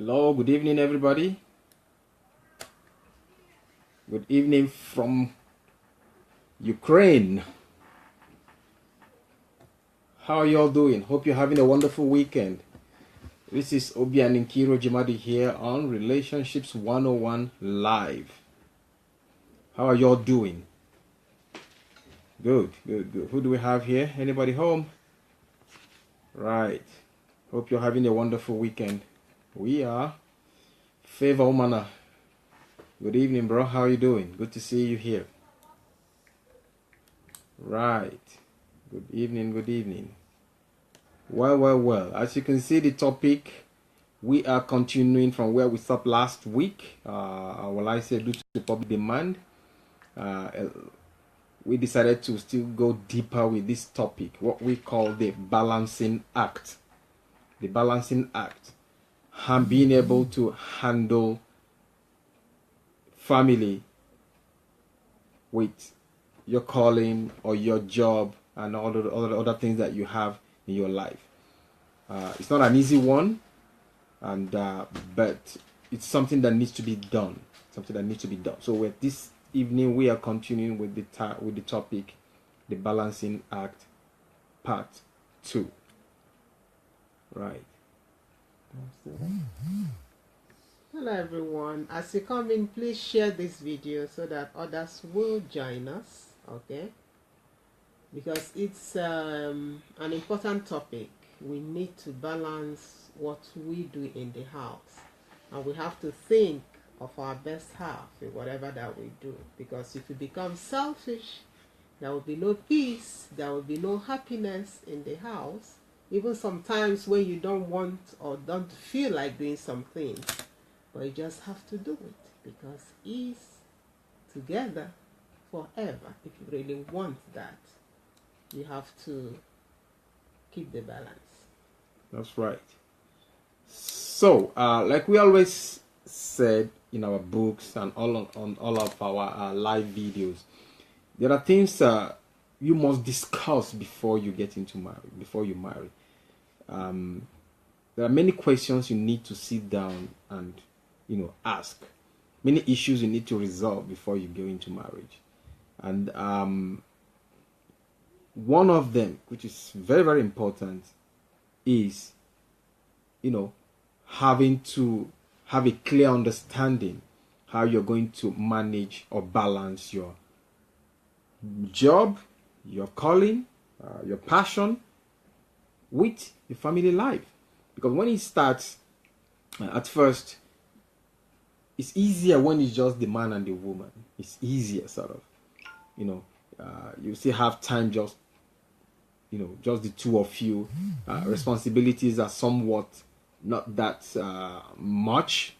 Hello, good evening, everybody. Good evening from Ukraine. How are you all doing? Hope you're having a wonderful weekend. This is Obi and Nkiro Jimadi here on Relationships101 Live. How are you all doing? Good. Who do we have here? Anybody home? Right. Hope you're having a wonderful weekend. We are. Favor Omana. Good evening, bro. How are you doing? Good to see you here. Right. Good evening. Well. As you can see, the topic, we are continuing from where we stopped last week. I say due to public demand, we decided to still go deeper with this topic, what we call the balancing act. The balancing act. And being able to handle family with your calling or your job and all the other things that you have in your life. It's not an easy one, and but it's something that needs to be done. So with this evening, we are continuing with the topic, the balancing act, part 2. Right. Hello everyone, as you come in, please share this video so that others will join us, okay? Because it's an important topic. We need to balance what we do in the house, and we have to think of our best half in whatever that we do, because if we become selfish, there will be no peace, there will be no happiness in the house. Even sometimes when you don't want or don't feel like doing something, but you just have to do it because it's together forever. If you really want that, you have to keep the balance. That's right. So, like we always said in our books and on all of our live videos, there are things you must discuss before you get into marriage. Before you marry, there are many questions you need to sit down and ask. Many issues you need to resolve before you go into marriage, and one of them, which is very, very important, is having to have a clear understanding how you're going to manage or balance your job, your calling, your passion with your family life. Because when it starts, at first, it's easier when it's just the man and the woman. It's easier, sort of. You still have time, just the two of you. Responsibilities are somewhat not that much.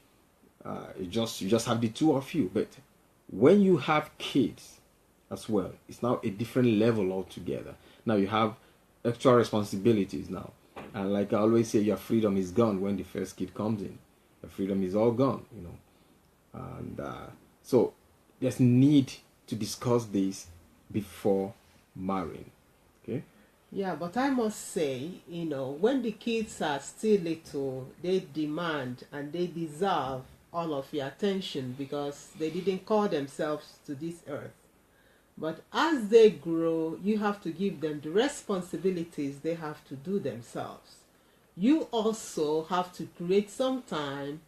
You just have the two of you. But when you have kids as well, it's now a different level altogether. Now you have extra responsibilities now, and like I always say, your freedom is gone when the first kid comes in. Your freedom is all gone, and so there's need to discuss this before marrying. Okay. Yeah, but I must say, when the kids are still little, they demand and they deserve all of your attention because they didn't call themselves to this earth. But as they grow, you have to give them the responsibilities they have to do themselves. You also have to create some time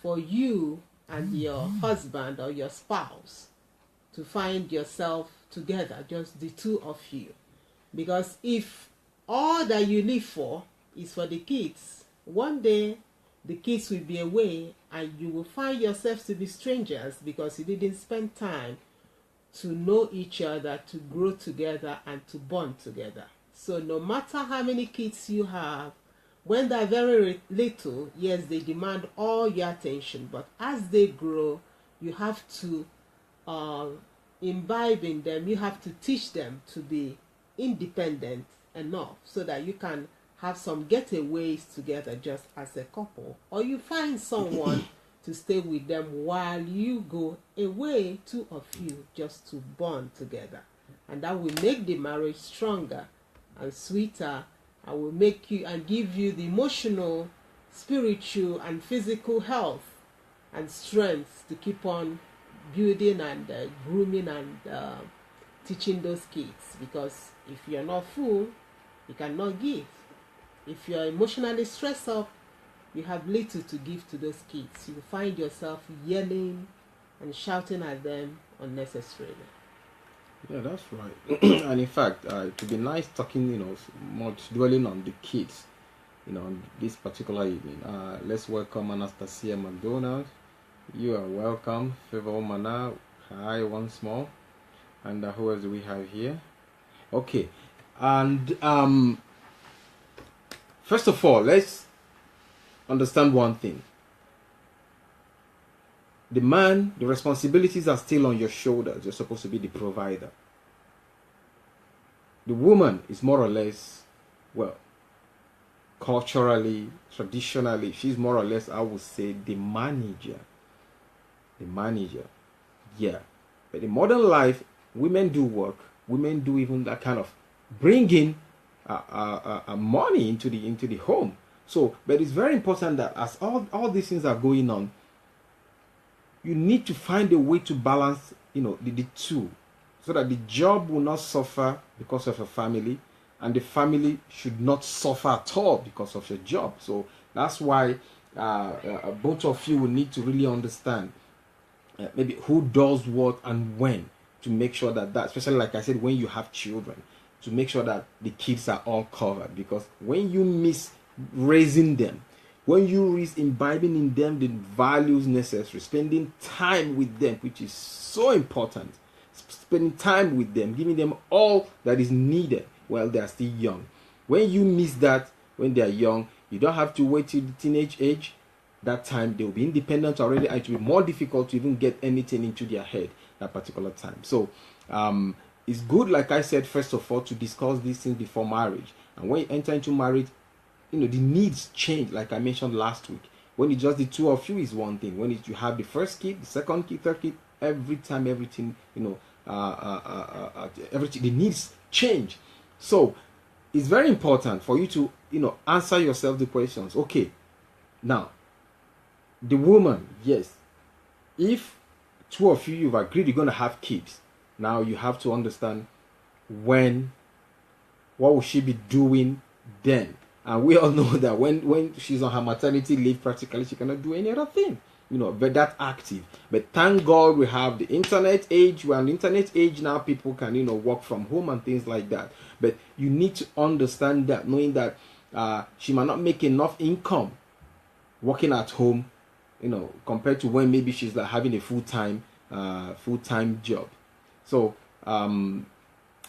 for you and your husband or your spouse to find yourself together, just the two of you. Because if all that you live for is for the kids, one day the kids will be away and you will find yourselves to be strangers because you didn't spend time to know each other, to grow together, and to bond together. So no matter how many kids you have, when they're very little, yes, they demand all your attention. But as they grow, you have to imbibe in them, you have to teach them to be independent enough so that you can have some getaways together just as a couple. Or you find someone to stay with them while you go away, two of you, just to bond together. And that will make the marriage stronger and sweeter, and will make you and give you the emotional spiritual and physical health and strength to keep on building and grooming and teaching those kids. Because if you're not full, you cannot give. If you're emotionally stressed up, you have little to give to those kids. You find yourself yelling and shouting at them unnecessarily. Yeah, that's right. And in fact, it would be nice talking, much dwelling on the kids, on this particular evening. Let's welcome Anastasia McDonald. You are welcome. Favor Mana, hi once more. And who else do we have here? Okay. And first of all, let's understand one thing. The man, the responsibilities are still on your shoulders. You're supposed to be the provider. The woman is more or less, culturally, traditionally, she's more or less, I would say, the manager. The manager. Yeah. But in modern life, women do work. Women do even that kind of bringing money into the home. So, but it's very important that as all these things are going on, you need to find a way to balance, the two, so that the job will not suffer because of a family, and the family should not suffer at all because of your job. So that's why both of you will need to really understand maybe who does what and when, to make sure that, especially like I said, when you have children, to make sure that the kids are all covered. Because when you miss raising them, when you risk imbibing in them the values necessary, spending time with them, which is so important, spending time with them, giving them all that is needed while they are still young. When you miss that when they are young, you don't have to wait till the teenage age. That time they will be independent already, and it will be more difficult to even get anything into their head that particular time. So it's good, like I said, first of all, to discuss these things before marriage. And when you enter into marriage, the needs change, like I mentioned last week. When it's just the two of you is one thing. When you have the first kid, the second kid, third kid, every time everything, everything, the needs change. So it's very important for you to, answer yourself the questions. Okay, now, the woman, yes, if two of you've agreed you're going to have kids, now you have to understand what will she be doing then. And we all know that when she's on her maternity leave, practically she cannot do any other thing, but that active. But thank God we have the internet age. We're an internet age now. People can, work from home and things like that. But you need to understand that, knowing that she might not make enough income working at home, compared to when maybe she's like having a full-time job. So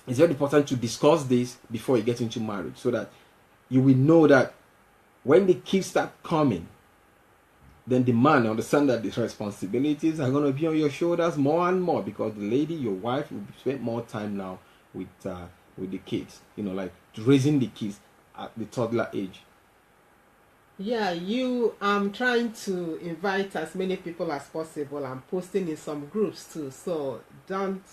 it's very important to discuss this before you get into marriage, so that you will know that when the kids start coming, then the man understand that the responsibilities are going to be on your shoulders more and more, because the lady, your wife, will spend more time now with the kids, like raising the kids at the toddler age. Yeah, I'm trying to invite as many people as possible. I'm posting in some groups too, so don't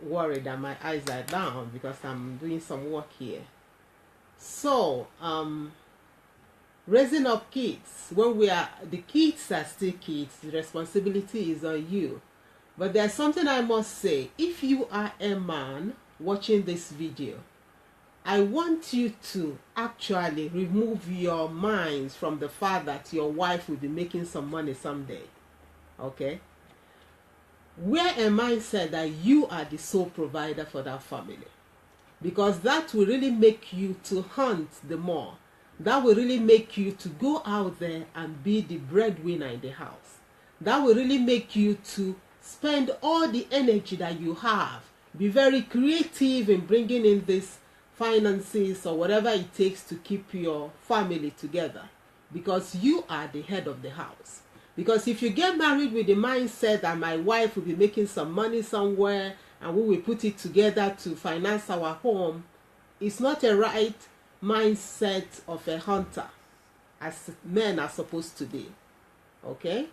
worried that my eyes are down, because I'm doing some work here. So raising up kids, when the kids are still kids, the responsibility is on you. But there's something I must say. If you are a man watching this video, I want you to actually remove your minds from the fact that your wife will be making some money someday. Okay? Wear a mindset that you are the sole provider for that family, because that will really make you to hunt the more. That will really make you to go out there and be the breadwinner in the house. That will really make you to spend all the energy that you have, be very creative in bringing in this finances or whatever it takes to keep your family together, because you are the head of the house. Because if you get married with the mindset that my wife will be making some money somewhere and we will put it together to finance our home, it's not a right mindset of a hunter, as men are supposed to be. Okay?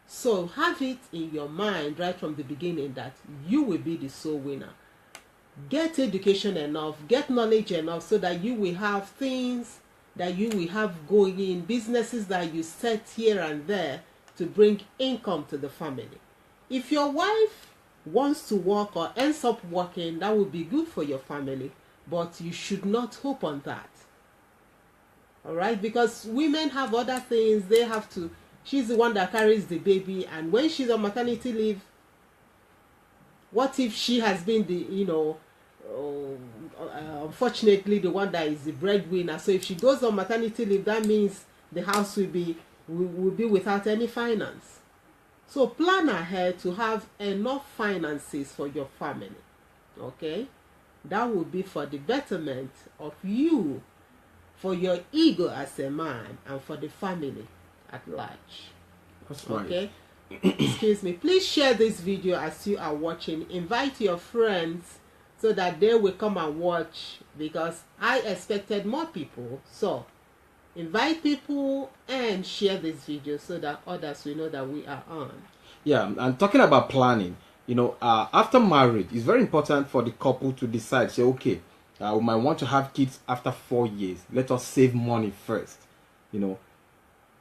So have it in your mind right from the beginning that you will be the sole winner. Get education enough, get knowledge enough, so that you will have things that you will have going in, businesses that you set here and there to bring income to the family. If your wife wants to work or ends up working, that would be good for your family, but you should not hope on that. All right, because women have other things. They have to, she's the one that carries the baby, and when she's on maternity leave, what if she has been the, unfortunately the one that is the breadwinner? So if she goes on maternity leave, that means the house will be without any finance. So plan ahead to have enough finances for your family. Okay, that will be for the betterment of you, for your ego as a man, and for the family at large. That's right. Okay. Excuse me. Please share this video as you are watching. Invite your friends so that they will come and watch, because I expected more people. So invite people and share this video so that others will know that we are on. Yeah, and talking about planning, after marriage, it's very important for the couple to decide, say, okay, we might want to have kids after 4 years. Let us save money first.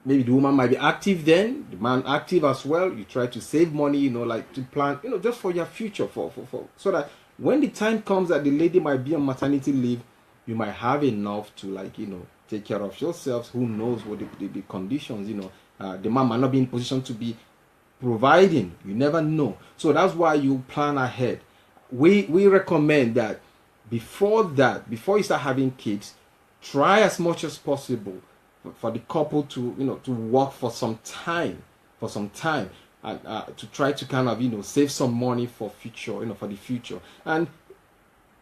Maybe the woman might be active then, the man active as well. You try to save money, like to plan, just for your future, for so that when the time comes that the lady might be on maternity leave, you might have enough to take care of yourselves. Who knows what the conditions, the man might not be in position to be providing. You never know. So that's why you plan ahead. We recommend that before you start having kids, try as much as possible for the couple to work for some time, and to try to kind of save some money for future, for the future. And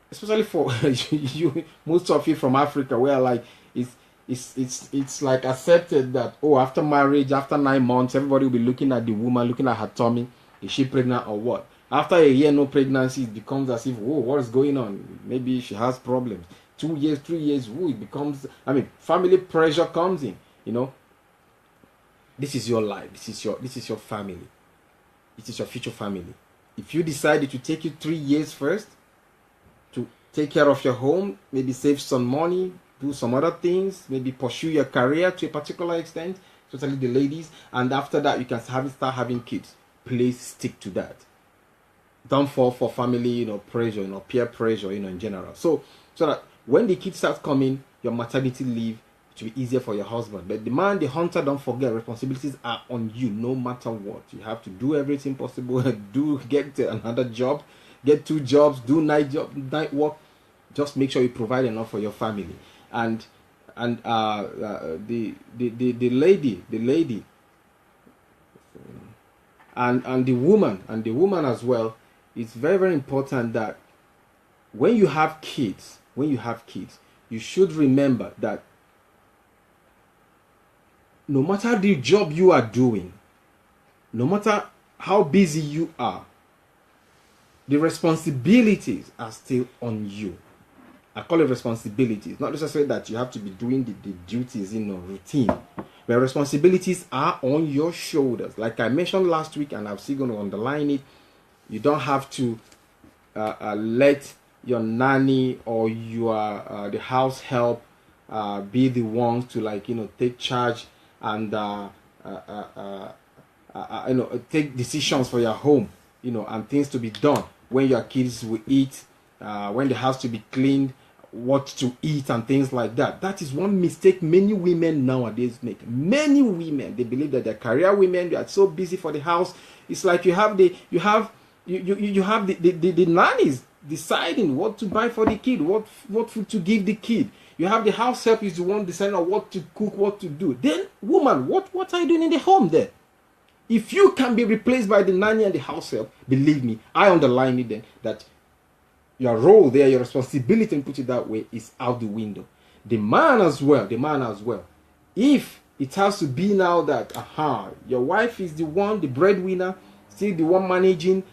especially for you, most of you from Africa, where like it's like accepted that, oh, after marriage, after 9 months, everybody will be looking at the woman, looking at her tummy. Is she pregnant or what? After a year no pregnancy, it becomes as if, whoa, what is going on? Maybe she has problems. 2 years, 3 years, it becomes, family pressure comes in. This is your life. This is your family. This is your future family. If you decide it to take you 3 years first to take care of your home, maybe save some money, do some other things, maybe pursue your career to a particular extent, especially the ladies, and after that you can start having kids. Please stick to that. Don't fall for family, pressure, peer pressure, in general. So that when the kids start coming, your maternity leave, it will be easier for your husband. But the man, the hunter, don't forget, responsibilities are on you no matter what. You have to do everything possible. Get another job, get 2 jobs, do night work. Just make sure you provide enough for your family. And the lady, and the woman as well. It's very, very important that when you have kids, you should remember that no matter the job you are doing, no matter how busy you are, the responsibilities are still on you. I call it responsibilities. Not necessarily that you have to be doing the duties in a routine. But responsibilities are on your shoulders. Like I mentioned last week, and I'm still going to underline it, you don't have to let your nanny or your the house help be the ones to take charge and take decisions for your home, and things to be done when your kids will eat, when the house to be cleaned, what to eat and things like that. That is one mistake many women nowadays make. Many women, they believe that they're career women, they are so busy for the house. It's like you have the nannies deciding what to buy for the kid, what food to give the kid. You have the house help is the one deciding on what to cook, what to do. Then, woman, what are you doing in the home there? If you can be replaced by the nanny and the house help, believe me, I underline it then, that your role there, your responsibility, and put it that way, is out the window. The man as well. If it has to be now that, your wife is the one, the breadwinner, still the one managing,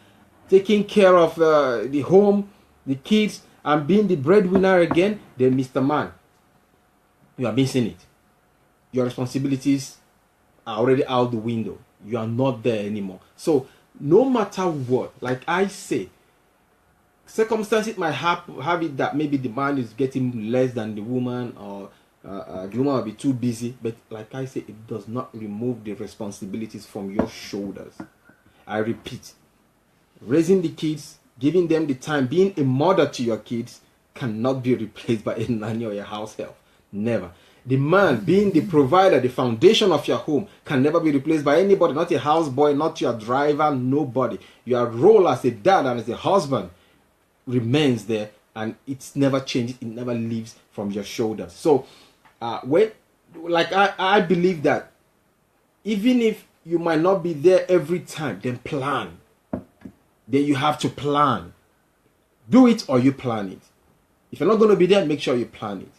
taking care of the home, the kids, and being the breadwinner again, then Mr. Man, you are missing it. Your responsibilities are already out the window. You are not there anymore. So no matter what, like I say, circumstances might have it that maybe the man is getting less than the woman, or the woman will be too busy. But like I say, it does not remove the responsibilities from your shoulders. I repeat, raising the kids, giving them the time, being a mother to your kids cannot be replaced by a nanny or a house help. Never. The man being the provider, the foundation of your home, can never be replaced by anybody, not a houseboy, not your driver, nobody. Your role as a dad and as a husband remains there, and it's never changes, it never leaves from your shoulders. So I believe that even if you might not be there every time, then plan. Then you have to plan. Do it or you plan it. If you're not going to be there, make sure you plan it.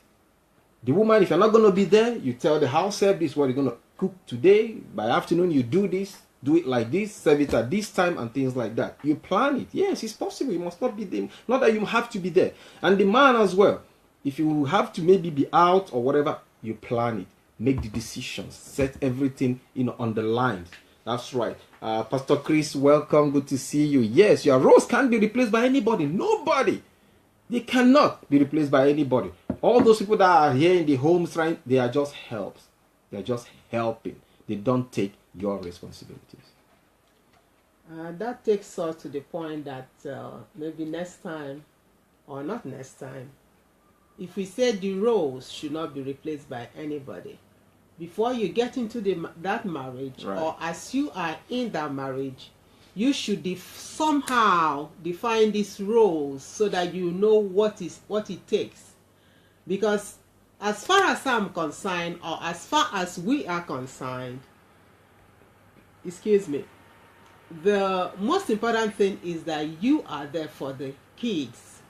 The woman, if you're not going to be there, you tell the house help, this is what you're going to cook today. By afternoon, you do this, do it like this, serve it at this time, and things like that. You plan it. Yes, it's possible. You must not be there. Not that you have to be there. And the man as well. If you have to maybe be out or whatever, you plan it. Make the decisions. Set everything, on the lines. That's right. Pastor Chris, welcome. Good to see you. Yes, your roles can't be replaced by anybody. Nobody. They cannot be replaced by anybody. All those people that are here in the homes, right, they are just helps. They are just helping. They don't take your responsibilities. That takes us to the point that maybe next time, or not next time, if we say the roles should not be replaced by anybody, before you get into that marriage, right, or as you are in that marriage, you should somehow define these roles so that you know what it takes. Because as far as I'm concerned, or as far as we are concerned, the most important thing is that you are there for the kids.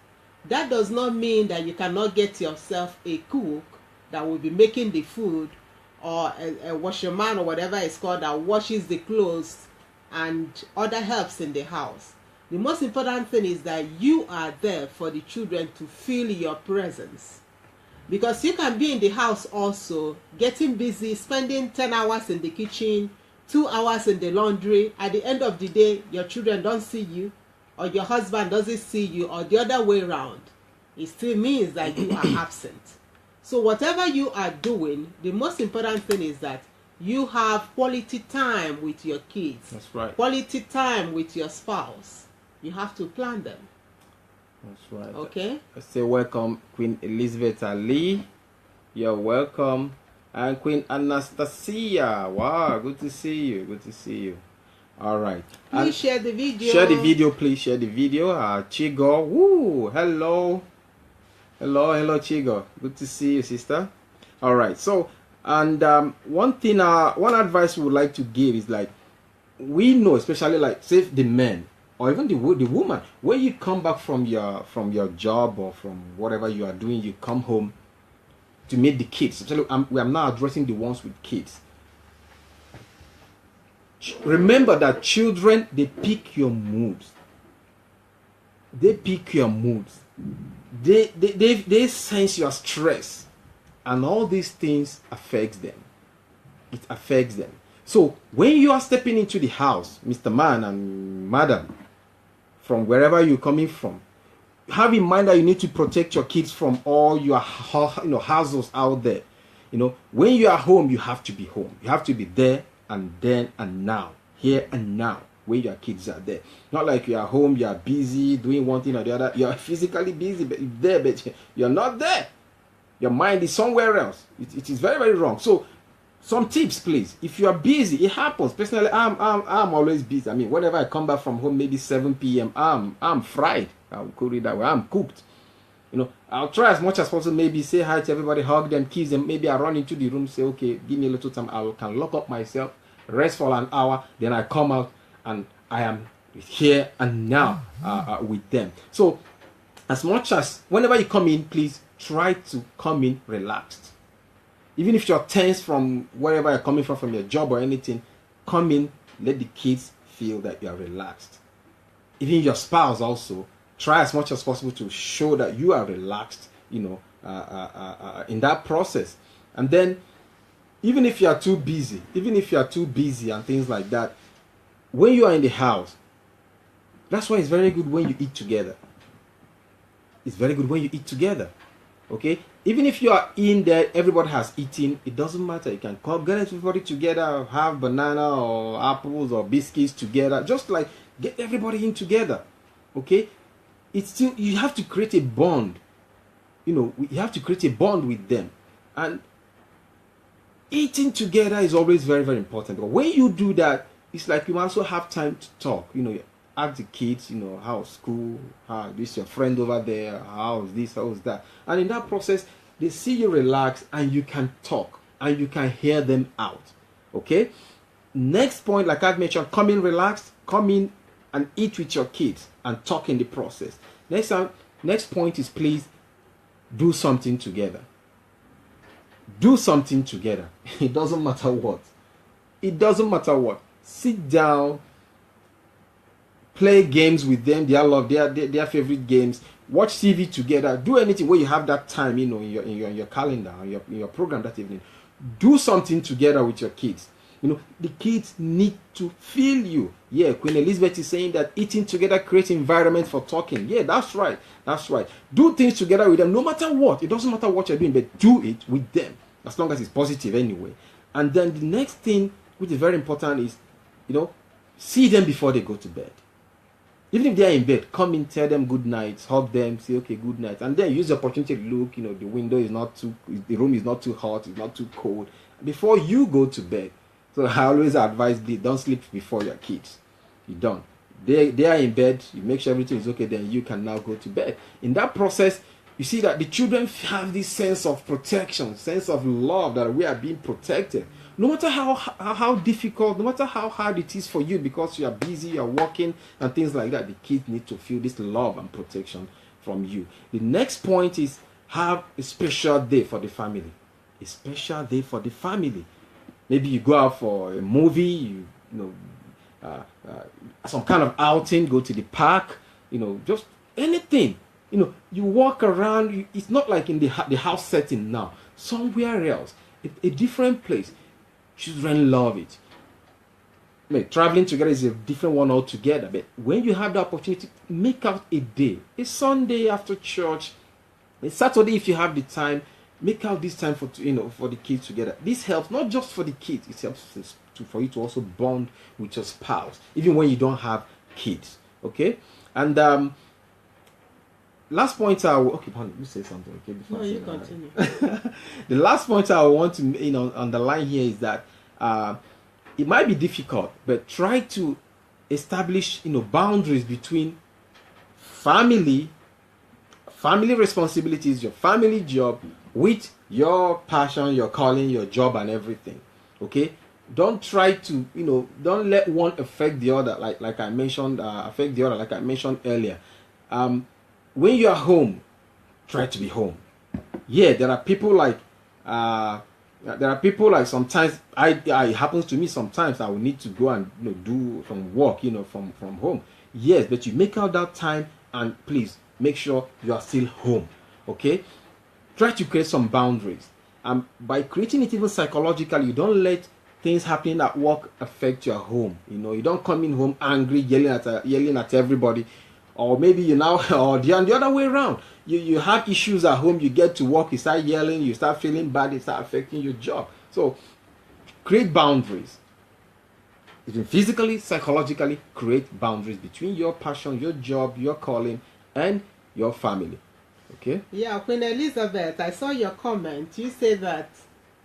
That does not mean that you cannot get yourself a cook that will be making the food, or a washerman or whatever it's called that washes the clothes, and other helps in the house. The most important thing is that you are there for the children to feel your presence. Because you can be in the house also, getting busy, spending 10 hours in the kitchen, 2 hours in the laundry. At the end of the day, your children don't see you, or your husband doesn't see you, or the other way around. It still means that you are absent. So whatever you are doing, the most important thing is that you have quality time with your kids. That's right. Quality time with your spouse. You have to plan them. That's right. Okay. Let's say welcome, Queen Elizabeth Ali. You're welcome. And Queen Anastasia. Wow, good to see you. Good to see you. All right. Please share the video. Share the video, please. Share the video. Chigo. Woo. Hello. Hello, Chigo. Good to see you, sister. All right. So, and one advice we would like to give is, like, we know, especially like say the men or even the woman, when you come back from your job or from whatever you are doing, you come home to meet the kids. Especially, we are now addressing the ones with kids. Remember that children, they pick your moods. They pick your moods. They sense your stress, and all these things affects them. It affects them. So when you are stepping into the house, Mr. Man and Madam, from wherever you're coming from, have in mind that you need to protect your kids from all your households out there. When you are home, you have to be home. You have to be there and then and now, here and now, when your kids are there. Not like you are home, you are busy doing one thing or the other. You are physically busy, but you're not there. Your mind is somewhere else. It is very, very wrong. So, some tips, please. If you are busy, it happens. Personally, I'm always busy. I mean, whenever I come back from home, maybe 7 p.m., I'm fried. I'll call it that way. I'm cooked. I'll try as much as possible. Maybe say hi to everybody, hug them, kiss them. Maybe I run into the room, say, okay, give me a little time. I can lock up myself, rest for an hour. Then I come out and I am here and now with them. So, as much as whenever you come in, please try to come in relaxed. Even if you're tense from wherever you're coming from your job or anything, come in, let the kids feel that you are relaxed. Even your spouse also, try as much as possible to show that you are relaxed, in that process. And then, even if you are too busy and things like that, when you are in the house, that's why it's very good when you eat together. It's very good when you eat together. Okay, even if you are in there, everybody has eaten, it doesn't matter. You can call, get everybody together, have banana or apples or biscuits together, just like get everybody in together. Okay, it's still, you have to create a bond. You know, you have to create a bond with them, and eating together is always very, very important. But when you do that, it's like you also have time to talk. You know, ask the kids, you know, how's school, how this your friend over there, how's this, how's that, and in that process they see you relax and you can talk and you can hear them out. Okay, next point, like I've mentioned, come in relaxed, come in and eat with your kids and talk in the process. Next point is, please do something together. Do something together. It doesn't matter what. It doesn't matter what. Sit down, play games with them, their favorite games, watch TV together, do anything where you have that time, you know, in your calendar, in your program that evening. Do something together with your kids. You know, the kids need to feel you. Yeah, Queen Elizabeth is saying that eating together creates environment for talking. Yeah, that's right. That's right. Do things together with them, no matter what. It doesn't matter what you're doing, but do it with them, as long as it's positive anyway. And then the next thing, which is very important, is, you know, see them before they go to bed. Even if they are in bed, come in, tell them good night, hug them, say okay, good night, and then use the opportunity to look, you know, the window is not too, the room is not too hot, it's not too cold, before you go to bed. So I always advise, don't sleep before your kids. You don't. They are in bed, you make sure everything is okay, then you can now go to bed. In that process, you see that the children have this sense of protection, sense of love, that we are being protected. No matter how difficult, no matter how hard it is for you, because you are busy, you are working and things like that, the kids need to feel this love and protection from you. The next point is, have a special day for the family. A special day for the family. Maybe you go out for a movie, some kind of outing, go to the park, you know, just anything. You know, you walk around. It's not like in the house setting now. Somewhere else, a different place. Children love it. I mean, traveling together is a different one altogether. But when you have the opportunity, make out a day, a Sunday after church, a Saturday if you have the time. Make out this time for the kids together. This helps not just for the kids; it helps for you to also bond with your spouse, even when you don't have kids. Okay, and last point you say something. Okay, before no, you continue. The last point I want to underline here is that it might be difficult, but try to establish boundaries between family responsibilities, your family job, with your passion, your calling, your job, and everything. Okay, don't try to don't let one affect the other, like I mentioned, affect the other, like I mentioned earlier. When you are home, try to be home. Yeah, there are people like sometimes it happens to me. Sometimes I will need to go and do some work from home. Yes, but you make out that time, and please make sure you are still home. Okay, try to create some boundaries. By creating it even psychologically, you don't let things happening at work affect your home. You don't come in home angry, yelling at everybody. Or maybe or the other way around. You have issues at home, you get to work, you start yelling, you start feeling bad, it starts affecting your job. So create boundaries. Even physically, psychologically, create boundaries between your passion, your job, your calling, and your family. Okay? Yeah, Queen Elizabeth, I saw your comment. You say that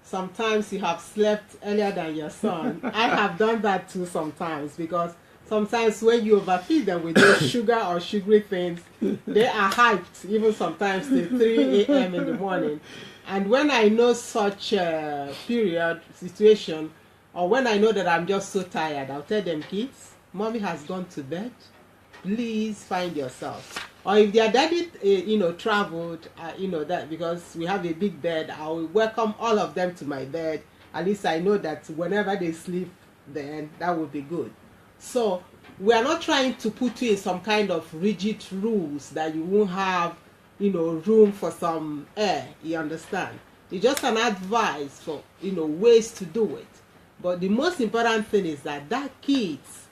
sometimes you have slept earlier than your son. I have done that too sometimes, because sometimes when you overfeed them with those sugar or sugary things, they are hyped even sometimes till 3 a.m. in the morning. And when I know such a situation, or when I know that I'm just so tired, I'll tell them, kids, mommy has gone to bed. Please find yourself. Or if their daddy, traveled, that because we have a big bed, I will welcome all of them to my bed. At least I know that whenever they sleep, then that will be good. So we are not trying to put you in some kind of rigid rules that you won't have, room for some air. You understand? It's just an advice for, ways to do it. But the most important thing is that kids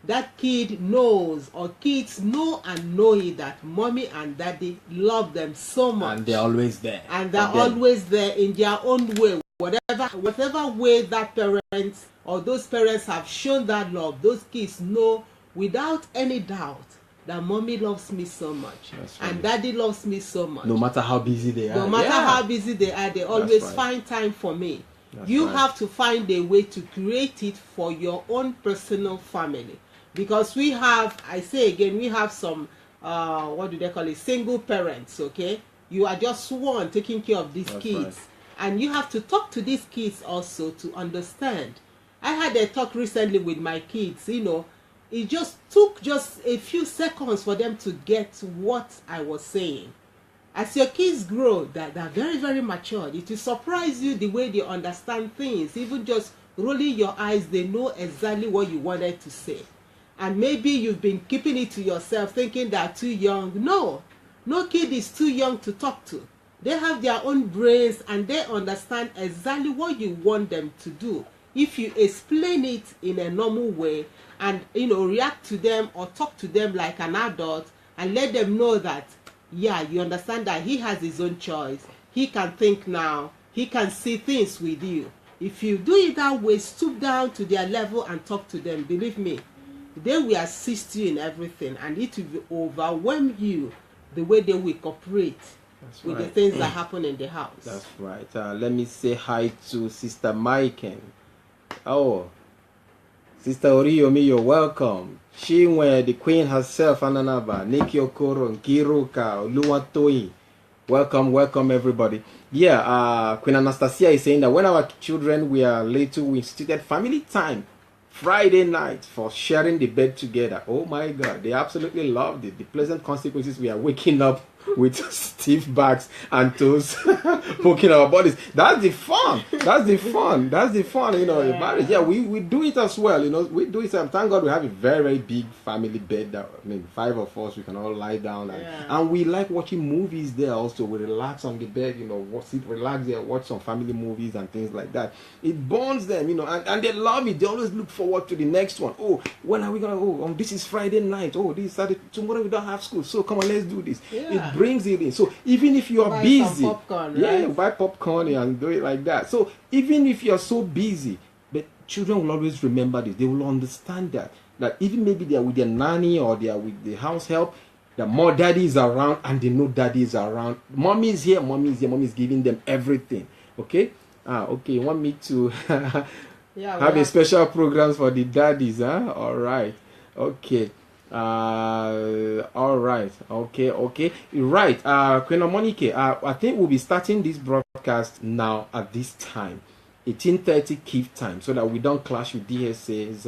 that kid knows, or kids know and know it, that mommy and daddy love them so much. And they're always there. And they're always there in their own way. Whatever way that parents or those parents have shown that love, those kids know without any doubt that mommy loves me so much. Right. And daddy loves me so much. No matter how busy they are. No matter how busy they are, they always find time for me. You have to find a way to create it for your own personal family. Because we have, I say again, we have some, what do they call it, single parents, okay? You are just one taking care of these kids. Right. And you have to talk to these kids also to understand. I had a talk recently with my kids, you know. It just took just a few seconds for them to get what I was saying. As your kids grow, they're very, very mature. It will surprise you the way they understand things. Even just rolling your eyes, they know exactly what you wanted to say. And maybe you've been keeping it to yourself, thinking they're too young. No kid is too young to talk to. They have their own brains and they understand exactly what you want them to do. If you explain it in a normal way and, you know, react to them or talk to them like an adult and let them know that, yeah, you understand that he has his own choice. He can think now. He can see things with you. If you do it that way, stoop down to their level and talk to them, believe me, they will assist you in everything and it will overwhelm you the way they will cooperate. That's with right. The things that happen in the house. That's right. Let me say hi to Sister Maiken. Oh, Sister Oriyomi, you're welcome. Chinwe, the Queen herself, Ananaba, Nikki Okoro, Nkiruka, Oluwatoyin. Welcome everybody. Yeah, Queen Anastasia is saying that when our children were little, we instituted family time Friday night for sharing the bed together. Oh my God, they absolutely loved it. The pleasant consequences, we are waking up with stiff backs and toes poking our bodies. That's the fun. You know, in marriage. Yeah, we do it as well. You know, we do it. Thank God we have a very, very big family bed. That, I mean, 5 of us, we can all lie down. And we like watching movies there also. We relax on the bed, you know, relax there, watch some family movies and things like that. It bonds them, you know, and they love it. They always look forward to the next one. Oh, when are we going to, this is Friday night. Oh, this is Saturday. Tomorrow we don't have school. So come on, let's do this. Yeah. It brings it in. So even if you are busy, popcorn, right? Buy popcorn and do it like that. So even if you're so busy, but children will always remember this. They will understand that even maybe they are with their nanny or they are with the house help, that more daddy is around and they know daddy is around. Mommy is here. Mommy is giving them everything. Okay. Okay. You want me to have a special programs for the daddies? All right. Okay. All right. Okay. Right. Queen Monique, I think we'll be starting this broadcast now at this time, 18:30 Kyiv time, so that we don't clash with DSA's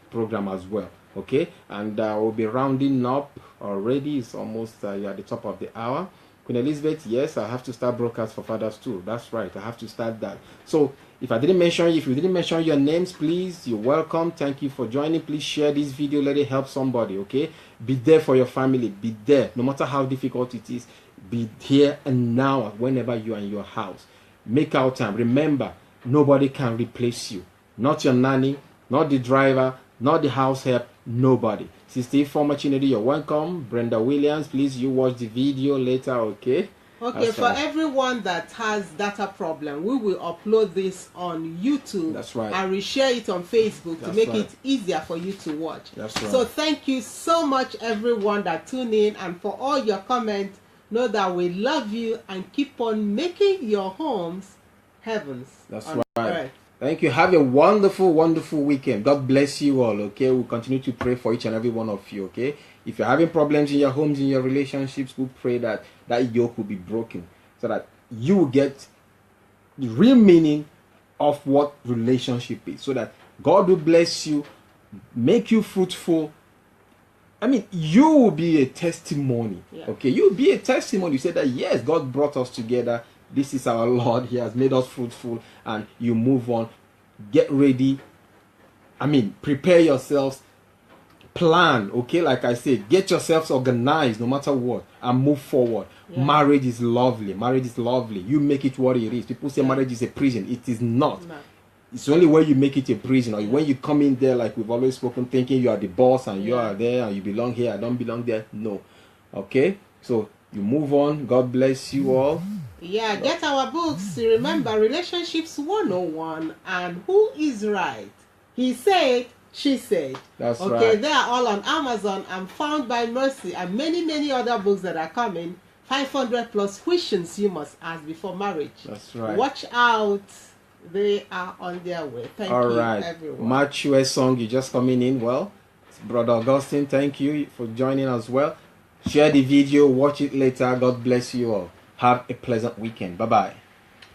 program as well. Okay, and we'll be rounding up already. It's almost at the top of the hour. Queen Elizabeth, yes, I have to start broadcast for fathers too. That's right. I have to start that. So if you didn't mention your names, please, you're welcome. Thank you for joining. Please share this video. Let it help somebody, okay? Be there for your family. Be there. No matter how difficult it is, be here and now whenever you are in your house. Make out time. Remember, nobody can replace you. Not your nanny, not the driver, not the house help, nobody. Sister Former Chinedi, you're welcome. Brenda Williams, please, you watch the video later, okay? Okay, that's for right. Everyone that has data problem, we will upload this on YouTube. That's right. And reshare it on Facebook to make it easier for you to watch. That's right. So thank you so much, everyone that tune in, and for all your comments. Know that we love you and keep on making your homes heavens. That's right. Earth. Thank you. Have a wonderful, wonderful weekend. God bless you all, okay? We'll continue to pray for each and every one of you, okay? If you're having problems in your homes, in your relationships, we'll pray that that yoke will be broken so that you will get the real meaning of what relationship is, so that God will bless you, make you fruitful. I mean, you will be a testimony, okay? You'll be a testimony. You say that, yes, God brought us together. This is our Lord. He has made us fruitful, and you move on. Get ready. I mean, prepare yourselves. Plan, okay? Like I said, get yourselves organized no matter what and move forward. Yeah. Marriage is lovely. Marriage is lovely. You make it what it is. People say marriage is a prison. It is not. No. it's only when you make it a prison, or when you come in there, like we've always spoken, thinking you are the boss and you are there and you belong here, I don't belong there. No. Okay? So you move on. God bless you all. Yeah, get our books. Remember, Relationships 101 and Who is Right? He said, she said. That's okay, right. They are all on Amazon and Found by Mercy, and many other books that are coming. 500 plus questions you must ask before marriage. That's right. Watch out. They are on their way. Thank you, everyone. Matthew song, you just coming in. Well, Brother Augustine, thank you for joining as well. Share the video, watch it later. God bless you all. Have a pleasant weekend. Bye-bye.